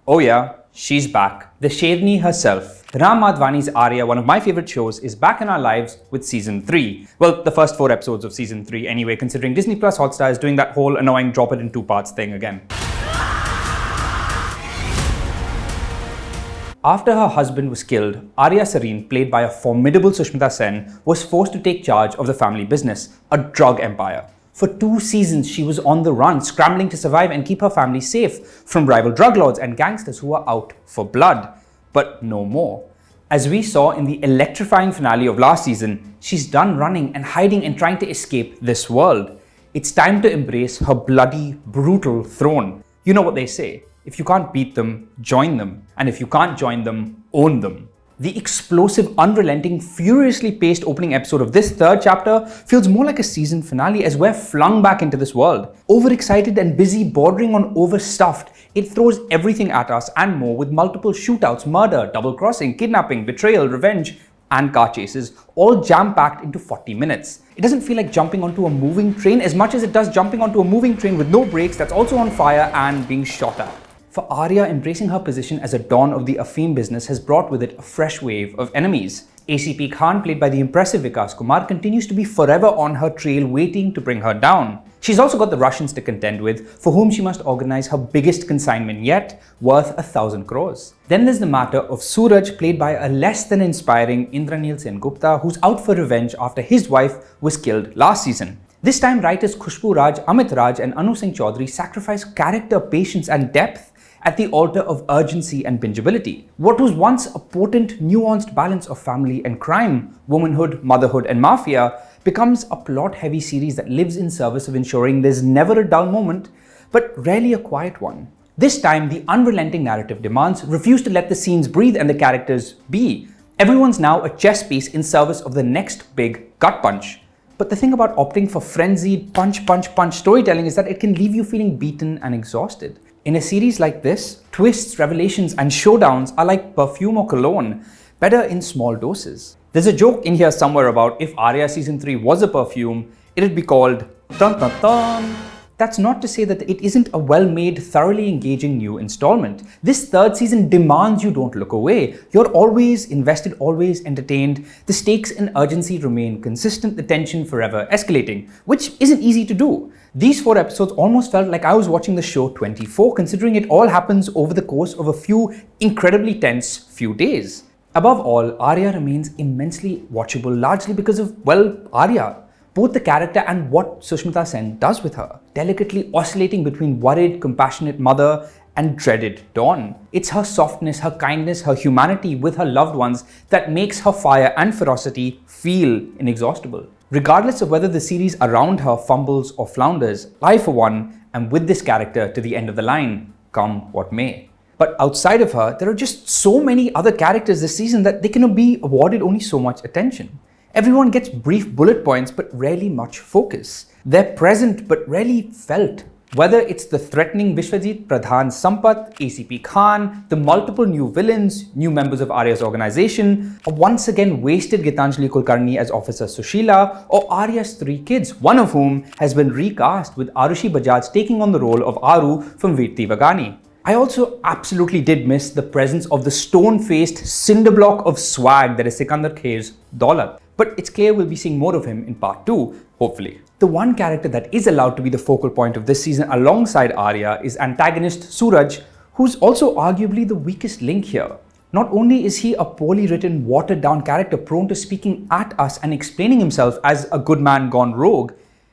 Oh yeah, she's back. The Sherni herself. Ram Madhvani's Aarya, one of my favorite shows, is back in our lives with season 3. Well, the first 4 episodes of season 3 anyway, considering Disney+Hotstar is doing that whole annoying drop it in 2 parts thing again. After her husband was killed, Aarya Sareen, played by a formidable Sushmita Sen, was forced to take charge of the family business, a drug empire. For 2 seasons, she was on the run, scrambling to survive and keep her family safe from rival drug lords and gangsters who were out for blood. But no more. As we saw in the electrifying finale of last season, she's done running and hiding and trying to escape this world. It's time to embrace her bloody, brutal throne. You know what they say, if you can't beat them, join them. And if you can't join them, own them. The explosive, unrelenting, furiously paced opening episode of this 3rd chapter feels more like a season finale as we're flung back into this world. Overexcited and busy, bordering on overstuffed, it throws everything at us and more with multiple shootouts, murder, double-crossing, kidnapping, betrayal, revenge, and car chases, all jam-packed into 40 minutes. It doesn't feel like jumping onto a moving train as much as it does jumping onto a moving train with no brakes that's also on fire and being shot at. For Aarya, embracing her position as a don of the Afim business has brought with it a fresh wave of enemies. ACP Khan, played by the impressive Vikas Kumar, continues to be forever on her trail waiting to bring her down. She's also got the Russians to contend with, for whom she must organize her biggest consignment yet, worth 1,000 crores. Then there's the matter of Suraj, played by a less than inspiring Indranil Sen Gupta, who's out for revenge after his wife was killed last season. This time, writers Khushbu Raj, Amit Raj and Anu Singh Chaudhary sacrifice character, patience and depth at the altar of urgency and bingeability. What was once a potent, nuanced balance of family and crime, womanhood, motherhood and mafia becomes a plot-heavy series that lives in service of ensuring there's never a dull moment, but rarely a quiet one. This time, the unrelenting narrative demands refuse to let the scenes breathe and the characters be. Everyone's now a chess piece in service of the next big gut punch. But the thing about opting for frenzied punch storytelling is that it can leave you feeling beaten and exhausted. In a series like this, twists, revelations and showdowns are like perfume or cologne, better in small doses. There's a joke in here somewhere about if Aarya season 3 was a perfume, it'd be called Dun Dun Dun. That's not to say that it isn't a well-made, thoroughly engaging new installment. This 3rd season demands you don't look away. You're always invested, always entertained. The stakes and urgency remain consistent, the tension forever escalating, which isn't easy to do. These 4 episodes almost felt like I was watching the show 24, considering it all happens over the course of a few incredibly tense few days. Above all, Aarya remains immensely watchable, largely because of, well, Aarya. Both the character and what Sushmita Sen does with her, delicately oscillating between worried, compassionate mother and dreaded dawn. It's her softness, her kindness, her humanity with her loved ones that makes her fire and ferocity feel inexhaustible. Regardless of whether the series around her fumbles or flounders, I for one am with this character to the end of the line, come what may. But outside of her, there are just so many other characters this season that they can be awarded only so much attention. Everyone gets brief bullet points but rarely much focus. They're present but rarely felt. Whether it's the threatening Vishwajit Pradhan Sampath, ACP Khan, the multiple new villains, new members of Aarya's organization, a once again wasted Gitanjali Kulkarni as Officer Sushila, or Aarya's 3 kids, one of whom has been recast with Arushi Bajaj taking on the role of Aru from Veerti Vagani. I also absolutely did miss the presence of the stone-faced cinder block of swag that is Sikandar Khair's Daulat. But it's clear we'll be seeing more of him in part 2, hopefully. The one character that is allowed to be the focal point of this season alongside Aarya is antagonist Suraj, who's also arguably the weakest link here. Not only is he a poorly written, watered-down character prone to speaking at us and explaining himself as a good man gone rogue,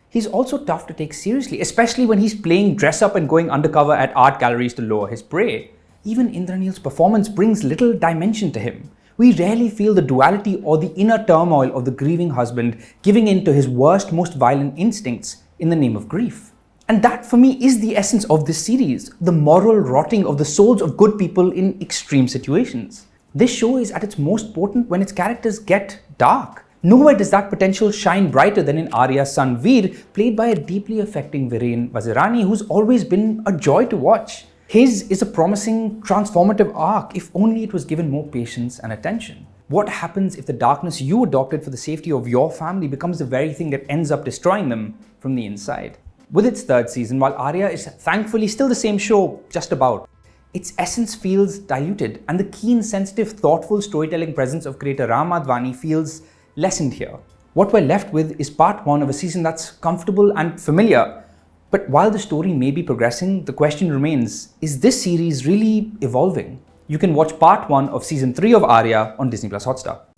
he's also tough to take seriously, especially when he's playing dress-up and going undercover at art galleries to lure his prey. Even Indranil's performance brings little dimension to him. We rarely feel the duality or the inner turmoil of the grieving husband giving in to his worst, most violent instincts in the name of grief. And that for me is the essence of this series, the moral rotting of the souls of good people in extreme situations. This show is at its most potent when its characters get dark. Nowhere does that potential shine brighter than in Aarya's son Veer, played by a deeply affecting Viren Vazirani, who's always been a joy to watch. His is a promising, transformative arc if only it was given more patience and attention. What happens if the darkness you adopted for the safety of your family becomes the very thing that ends up destroying them from the inside? With its 3rd season, while Aarya is thankfully still the same show, just about, its essence feels diluted, and the keen, sensitive, thoughtful storytelling presence of creator Ram Madhvani feels lessened here. What we're left with is part 1 of a season that's comfortable and familiar. But while the story may be progressing, the question remains, is this series really evolving? You can watch part 1 of season 3 of Aarya on Disney+Hotstar.